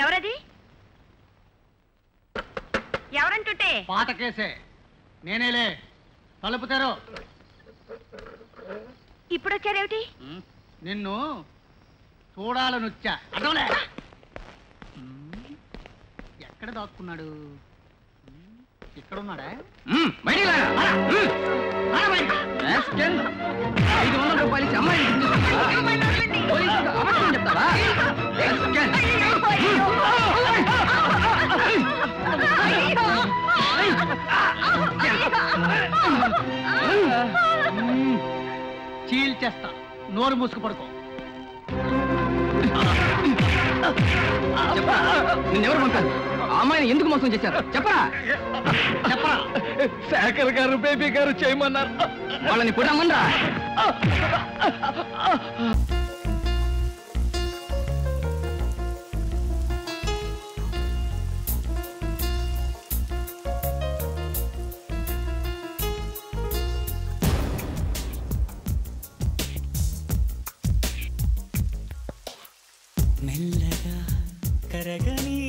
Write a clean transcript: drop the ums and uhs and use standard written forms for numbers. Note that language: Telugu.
ఎవరది? ఎవరంటుంటే? పాత కేసే, నేనేలే. తలుపు తెరు. ఇప్పుడు వచ్చారేమిటి? నిన్ను చూడాలనొచ్చా. అదోలే. ఎక్కడ దాక్కున్నాడు? ఇక్కడున్నాడా? 500 రూపాయలు అమ్మాయి చెప్తావా? చీల్చేస్తా, నోరు మూసుకు పడుకో. నిన్నెవరు పంపారు? అమ్మాయిని ఎందుకు మోసం చేశారు చెప్పరా? చెప్పరా? శేఖర్ గారు, బేబీ గారు చేయమన్నారు. వాళ్ళని పుట్టమన్నా. మెల్లగా కరగని